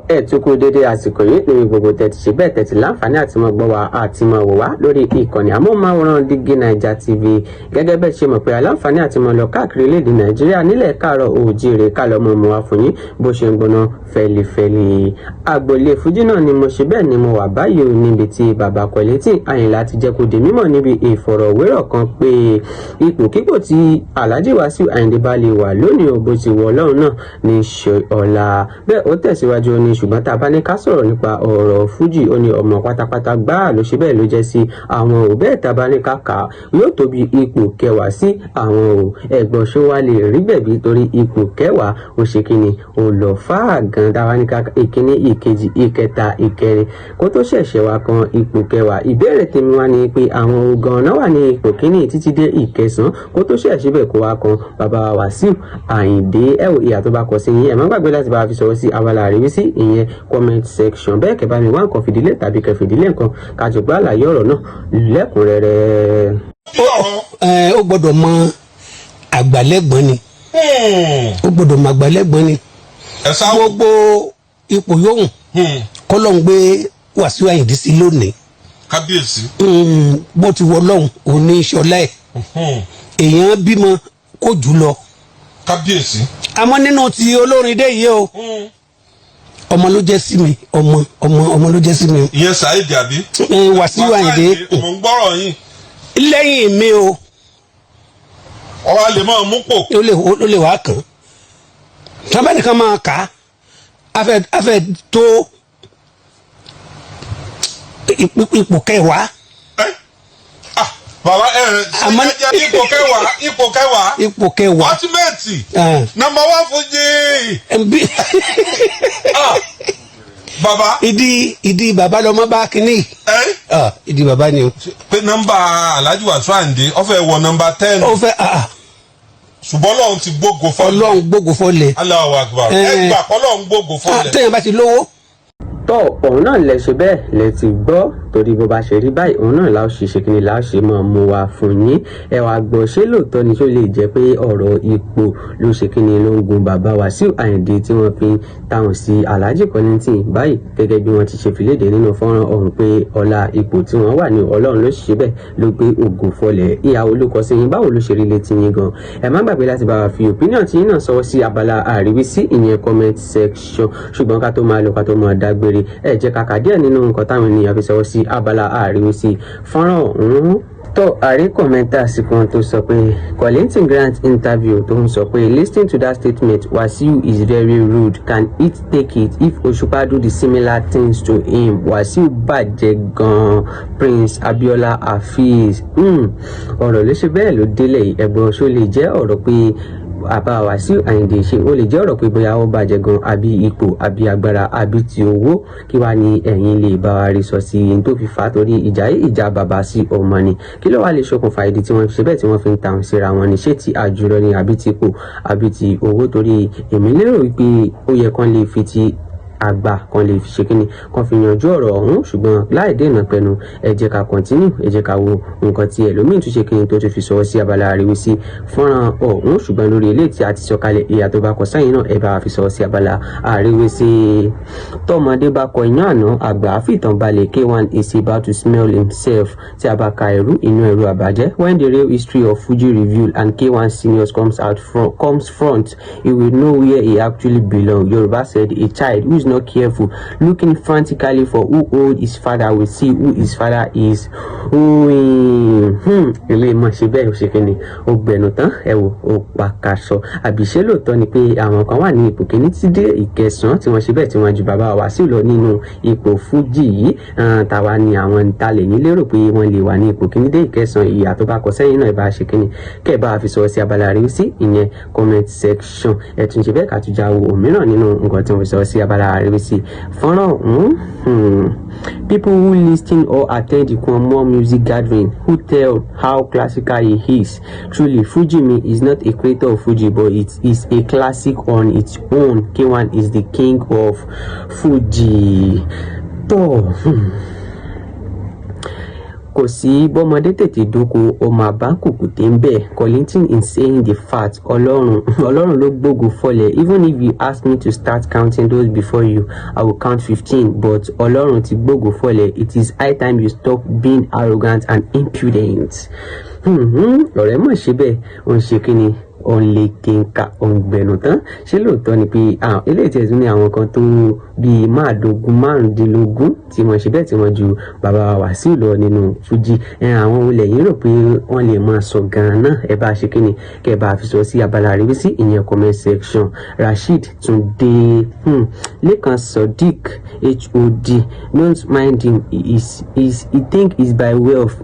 ẹ tún kú dédé àsìkò yìí lórí gbogbo tẹ̀tì ṣe bẹ́ẹ̀ tẹ̀tì láǹfààní àti mọ̀ gbọ́ wa àti mọ̀ wò wá lórí ìkànnì amóhùnmáwòrán DIGINAIJA TV gẹ́gẹ́ bẹ́ẹ̀ ṣe mọ̀ pé aláǹfààní àti mọ̀ lọ káàkiri orílẹ̀-èdè Nàìjíríà nílẹ̀ káàárọ̀ oòjíire kálọ̀ mọ̀ mọ̀ wá fún yín bó ṣe ń gbóná fẹ́lifẹ́li. Agboolé fújì náà ni mo ṣe bẹ́ẹ̀ ni mo wà báyìí o níbi tí bàbá Kollington Ayinla ti jẹ́ kó di mímọ̀ níbi ìfọ̀rọ̀wérọ̀ kan pé ipòkípò tí Alhaji Wasiu Ayinde bá lè wà lónìí o bó ti wọ Ọlọ́run náà ní ṣe ọ̀la. Bẹ́ẹ̀ ó tẹ̀síwájú ní ṣùgbọ́n tá a bá ní ká sọ̀rọ̀ nípa ọ̀rọ̀ fújì ó ní ọmọ pátápátá gbáà ló ṣe bẹ́ẹ̀ ló jẹ́ sí àwọn ò bẹ́ẹ̀ tá a bá ní ká kà á yóò tó bí ipò kẹwàá sí àwọn ò ẹ̀gbọ́n ṣó wá lè rí bẹ̀bí torí ipò kẹwàá ó ṣe kíni ó lọ fáà gan tá a bá ní ká ìkíní ìkejì ìkẹta ìkẹrin kó tó ṣẹ̀ṣẹ̀ wá kan ipò kẹwàá. Ìbéèrè tèmi wá ni pé àwọn ogan náà wà ní ipò kíní títí dé ìkẹsàn kó tó ṣẹ̀ṣẹ̀ bẹ̀ kó wá kan bàbá Wasiu Ayinde ẹ wò ìyà tó bá kọ sí yín ẹ má gbàgbé láti bá a fi sọ̀rọ̀ sí abala àríwísí ìyẹn comment section bẹ́ẹ̀ kẹ́ bá mi wá nǹkan fìdílé tàbí kẹ́ fìdílé nǹkan kájọ gbá àlàyé ọ̀rọ̀ náà lẹ́kùnrẹ́rẹ́. Ó gbọ́dọ̀ mọ àgbàlẹ́gbọ́n ni ó gbọ́dọ̀ mọ àgbàlẹ́gbọ́n ni gbogbo ipò yòówù kọ́lọ́ ń gbé Wasiu Ayinde sí lónìí kábíyèsí bó ti wọ lọ́hùn òní ìṣọ̀lá ẹ̀ èèyàn bímọ kó jù lọ kábíyèsí. àmọ́ nínú ti olórin dé yìí o ọmọ ló jẹ́ sí mi ọmọ ló jẹ́ sí mi. ìyẹn Saheed àbí. Wasiu Ayinde mo ń gbọ́rọ̀ yín. lẹ́yìn mi o. ọwọ́ lè máa mú pò. ó lè wá kàn. tábà nìkan máa kà á afẹ́ tó ipò kẹwàá. bàbá ipò kẹwàá. ultimate. number 1 Fuji. bàbá. ìdí bàbá lọmọ bá kínní. ìdí bàbá ni o. pé nọ́mbà Alhaji Wasiu Ayinde ó fẹ́ wọ nọ́mbà 10. ó fẹ́ ṣùgbọ́n Ọlọ́run ti gbógo fọ́lẹ̀. Ọlọ́run gbógo fọ́lẹ̀. Allahu Akbar. ẹ gbà Ọlọ́run gbógo fọ́lẹ̀. téèyàn bá ti lówó. tọ́ òun náà lẹ ṣe bẹ́ẹ̀ lẹ ti gbọ́ torí bó bá ṣe rí báyìí òun náà láò ṣe kíni láò ṣe máa mú wa fún yín ẹ wàá gbọ́ ṣé lóòótọ́ ni tó lè jẹ́ pé ọ̀rọ̀ ipò ló ṣe kíni ló ń gun bàbá Wasiu Ayinde tí wọ́n fi táwọn sí Alhaji Kollington báyìí gẹ́gẹ́ bí wọ́n ti ṣe fìlédè nínú fọ́nrán ọ̀hún pé ọlá ipò tí wọ́n wà ní Ọlọ́run ló ṣe bẹ́ẹ̀ ló gbé ògo fọlẹ̀ ìyàwó ló kọ sí yín báwo ló ṣe rí létí yín gan ẹ má gbàgbé láti bá wa fi opinion tí yín náà sọ sí abala àríwísí ìyẹn comment section ṣùgbọ́n ká tó máa lọ ká tó máa dágbére ẹ jẹ́ ká kà díẹ̀ nínú nǹkan táwọn ènìyàn fi sọ sí abala àríwísí fọ́nrán ọ̀hún tó àrí kọ̀mẹ́ntà sí kan tó sọ pé Kollington grant interview tó ń sọ pé listening to that statement Wasiu is very rude can it take it if Òṣùpá do the similar things to him Wasiu bàjẹ́ gan Prince Abiola Hafiz ọ̀rọ̀ ló ṣe bẹ́ẹ̀ ló délẹ̀ ẹ̀gbọ́n ṣó lè jẹ́ ọ̀rọ̀ pé àbá Wasiu Ayinde ṣe ó lè jẹ́ ọ̀rọ̀ pé bóyá ó bàjẹ́ gan àbí ipò àbí agbára àbí ti owó kí wàá ní ẹ̀yin lè bá wa rí sọ sí i tó fi fà á torí ìjà bàbá sí ọmọ ni kí ló wàá lè ṣokùnfà ìdí tí wọ́n ṣe bẹ́ẹ̀ tí wọ́n fi ń tàun síra wọn ni ṣé ti àjùlọ ni àbí ti ipò àbí ti owó torí èmi lérò wípé ó yẹ kán lè fi ti àgbà kan lè fi ṣe kíni kan fi yanjú ọ̀rọ̀ ọ̀hún ṣùgbọ́n láì dènà pẹ̀lú ẹ jẹ́ ká kọ́ntínú ẹ jẹ́ ká wo nǹkan tí ẹlòmíín tún ṣe kíni tó tún fi sọ sí abala àríwísí fọ́nrán ọ̀hún ṣùgbọ́n lórí ilé tí a ti sọ̀kalẹ̀ ìyà tó bá kọ sáyìn náà ẹ bá wa fi sọ sí abala àríwísí. tọmọdé bá kọ iyán àná àgbà àfìtàn balẹ̀ K1 is about to smell himself tí a bá ka ẹrú inú ẹrú àbájẹ́ when the real history of Fuji revealed and K1 seniors comes front he will know where he actually belongs. Yorùbá said a child who is not careful looking frantically for who owed his father will see who his father is. ilé mọ̀ ṣe bẹ́ẹ̀ ó ṣe kíni ó gbẹ̀nù tán ẹ wò ó pàkàṣọ àbíṣe lóòótọ́ ni pé àwọn kan wà ní ipò kíní tí dé ìkẹsàn-án tí wọ́n ṣe bẹ́ẹ̀ tí wọ́n ju bàbá Wasiu lọ nínú ipò fújì yìí tàwa ni àwọn ìtalẹ̀ yín lérò pé wọ́n lè wà ní ipò kíní dé ìkẹsàn-án ìyà tó bá kọ sẹ́yìn náà ẹ bá ṣe kíni kẹ́ ẹ bá fi sọ sí abala rí sí ìyẹn comment section ẹ tún ṣe bẹ́ẹ̀ ká tún já wo òmíràn nínú nǹkan tí wọ́n fi sọ sí abala rí sí fọ́nrán people who listen or attend the more music gathering who tell how classical he is. Truly, Fuji me is not a creator of Fuji, but it is a classic on its own. K1 is the king of Fuji. kò sí bọ́mọdé tètè dóko ọmọ àbá kùkùté ń bẹ̀. Kollington is saying the fact. Ọlọ́run ló gbógo fọlẹ̀. Even if you ask me to start counting those before you, I will count 15, but Ọlọ́run ti gbógo fọlẹ̀. It is high time you stop being arrogant and impudent. Ọ̀rẹ́ mọ̀ ṣe bẹ́ẹ̀ òun ṣe kí ni òun lè kínka òun gbẹ̀nù tán. Ṣé lóòótọ́ ni pé eléyìí tí ẹ̀sùn ní àwọn kan tó bíi márùndínlógún tí wọ́n ṣe bẹ́ẹ̀ tí wọ́n ju bàbá Wasiu lọ nínú fuji. Àwọn olè yìí rò pé wọ́n lè máa sọ gan-an náà. Ẹ bá ṣe kí ni kẹ́ ẹ bá fi sọ sí abala àríwísí ìyẹn comment section. Rasheed Túndé, Lẹ́kan Sodiq HOD, don't mind him, he think is by wealth.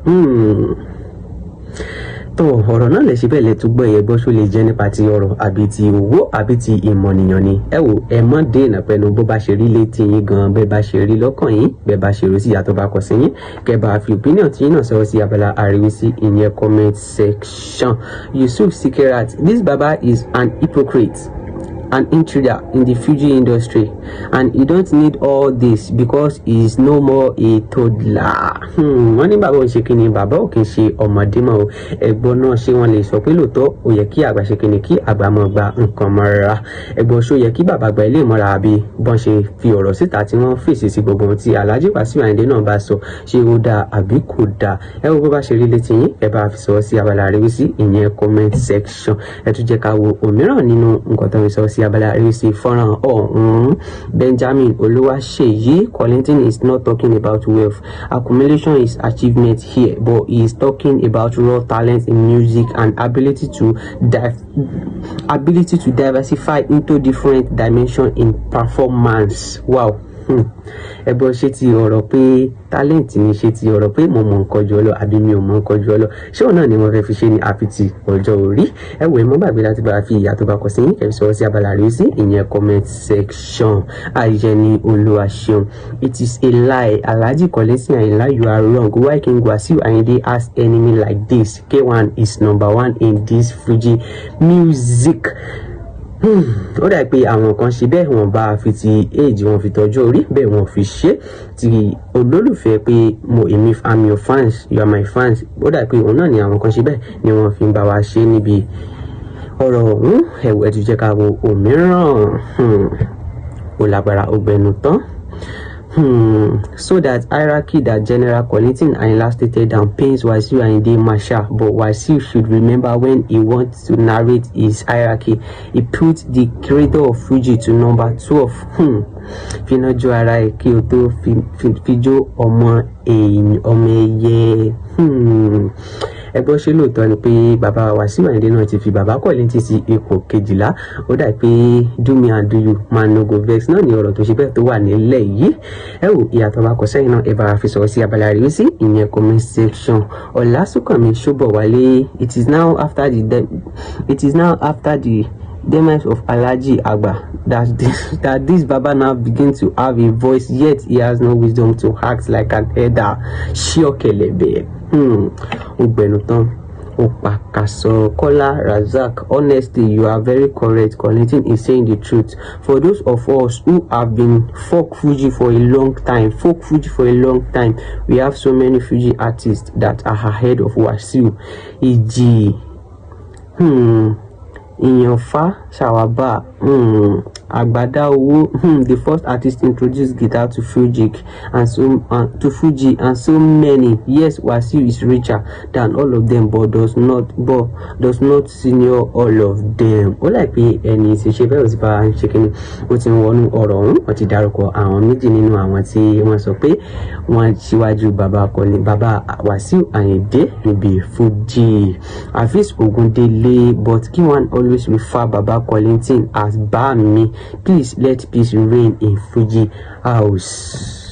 tó ọ̀rọ̀ náà lè ṣe bẹ́ẹ̀ lè tún gbọ́ ẹ̀yẹ gbọ́ ṣó lè jẹ́ nípa ti ọ̀rọ̀ àbí ti owó àbí ti ìmọ̀nìyàn ni. Ẹ wò ẹ mọ́ dènà pẹ̀lú bó bá ṣe rí létí yín gan, bẹ́ẹ̀ bá ṣe rí lọ́kàn yín, bẹ́ẹ̀ bá ṣe rí sí ìyàtọ̀ bá kọ sí yín, kẹ́ bá fi opinion tí yín náà sọ sí abala àríwísí ìyẹn comment section. Yusuf Sikirat, this baba is an hypocrite, an intruder in the fuji industry, and he don't need all this because he is no more a toddler. Wọ́n ní bàbá ò ṣe kíni, bàbá ò kì í ṣe ọmọdé mọ́ o. Ẹ̀gbọ́n náà ṣé wọ́n lè sọ pé lóòótọ́ ó yẹ kí àgbà ṣe kíni, kí àgbà mọ́ gba nǹkan mọ́ra. Ẹ̀gbọ́n ṣó yẹ kí bàbá gba ilé ìmọ̀ra àbí bọ́n ṣe fi ọ̀rọ̀ síta tí wọ́n fèsì sí gbogbo ohun tí Alhaji Wasiu Ayinde náà bá sọ, ṣé ó dáa àbí kò dáa. Ẹ wo bó bá ṣe rí létí yín, ẹ bá fi sọ sí abala àríwísí ìyẹn comment section. Ẹ tún jẹ́ ká wo òmíràn nínú nǹkan tó ń sọ sí abala àríwísí fọ́nrán ọ̀hún. Benjamin Oluwaseyi, Kollington is not talking about wealth. Accumulation is achievement here, but he is talking about raw talent in music and ability to diversify into different dimensions in performance. Wow. Ẹ̀gbọ́n ṣé ti ọ̀rọ̀ pé talent ni, ṣé ti ọ̀rọ̀ pé mo mọ nǹkan jù ọ lọ àbí mi ò mọ nǹkan jù ọ lọ, ṣé òun náà ni wọ́n fẹ́ fi ṣe ní àfitì ọjọ́ orí. Ẹ wò ẹ mọ́ gbàgbé láti bá fi ìyà tó bá kọ sí yín, ẹ fi sọ sí abala àríwísí ìyẹn comment section. Ayẹni Olúwaṣeun, it is a lie. Alhaji Kollington Ayinla, you are wrong. Why King Wasiu Ayinde has enemy like this? K1 is number 1 in this Fuji music. Ó dà pé àwọn kan ṣe bẹ́ẹ̀ wọ́n bá fi ti age wọn fi tọ́jú orí, bẹ́ẹ̀ wọ́n fi ṣe ti olólùfẹ́ pé I'm your fans, you are my fans. Ó dà pé òun náà ni àwọn kan ṣe bẹ́ẹ̀ ni wọ́n fi ń bá wa ṣe níbi ọ̀rọ̀ ọ̀hún. Ẹ̀wọ̀ ẹ̀ tún jẹ́ ká wo òmíràn. Ó lágbára ọgbẹ́nu tán. So that hierarchy that General Kollington Ayinla stated down pains Wasiu Ayinde Marshal, but Wasiu should remember when he wants to narrate his hierarchy, he put the creator of Fuji to number 12. Finajo ara ẹ kí o tó fijó ọmọ ẹyẹ. Ẹgbọ́n ṣé lóòótọ́ ni pé bàbá Wasiu Ayinde náà ti fi bàbá Kollington sí ipò 12. Ó dà pé do me and do you man no go vex náà ni ọ̀rọ̀ tó ṣe bẹ́ẹ̀ tó wà nílẹ̀ yìí. Ẹ wò ìyàtọ̀ bá kọ sẹ́yìn náà ẹ bá fi sọ sí abala àríwísí ìyẹn comment section. Ọlásùnkànmí Ṣóbọ̀wálé, it is now after the demise of Alhaji Agba that this baba now begin to have a voice, yet he has no wisdom to act like an elder. Ṣíọ̀kẹ̀lẹ̀bẹ̀. Ogbenutan Opakaso Kola Razak, honestly you are very correct. Kollington is saying the truth. For those of us who have been folk Fuji for a long time, we have so many Fuji artists that are ahead of Wasiu. E.g. Iyanfa Shawaba, Agbada Owo, the first artist introduced guitar to Fuji and so many. Yes, Wasiu is richer than all of them, but does not senior all of them. Ó láì pé ẹni tí ṣe bẹ́ẹ̀ ó ti bá ń ṣe kíni, ó ti ń wọnú ọ̀rọ̀ ọ̀hún. Wọ́n ti dárúkọ àwọn méjì nínú àwọn tí wọ́n sọ pé wọ́n ṣíwájú bàbá Wasiu Ayinde níbi Fuji. Hafiz Ogundele, but K1 always refer Baba Kollington as Bami. Please let peace reign in Fuji house.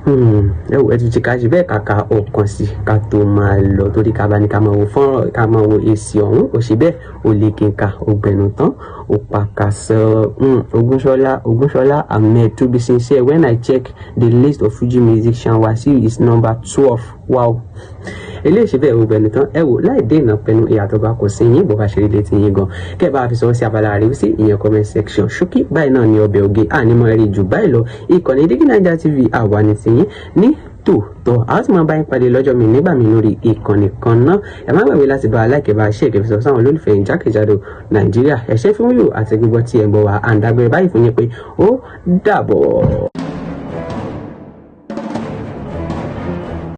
Ẹ ti ti ká ṣe bẹ́ẹ̀ kàkà ọkàn sí ká tó máa lọ torí ká bá ní ká máa wo fọ́nrán ká máa wo èsì ọ̀hún. Ó ṣe bẹ́ẹ̀ ó lè kínka ọgbẹ̀nu tán ó pàkàṣọ. Ogunṣọlá Ahmed, to be sincere, when I check the list of Fuji musicians, Wasiu is number 12. Wow. Eléyìí ṣe bẹ́ẹ̀ ọgbẹ̀nu tán. Ẹ wò láì dènà pẹ̀lú ìyàtọ̀ bá kò sí yín bó bá ṣe rí létí yín gan. Kẹ́ bá fi sọ sí abala àríwísí ìyẹn comment section. Ṣókí báyìí náà ni ọbẹ̀ oge ànímọ́ ẹ̀rí jù báyìí lọ. Ìkànnì DIGINAIJA TV àwa ní tiyín ní tòótọ́ a ó ti máa bá yín pàdé lọ́jọ́ mi nígbà mi lórí ìkànnì kan náà ẹ má gbàgbé láti bá aláìkẹ́ bá ṣe èké fi sọ sáwọn olólùfẹ́ yín jákèjádò Nàìjíríà ẹ ṣé fún wíwò àti gbígbọ́ tí ẹ ń bọ̀ wá àǹdàgbére báyìí fún yín pé ó dàbọ̀.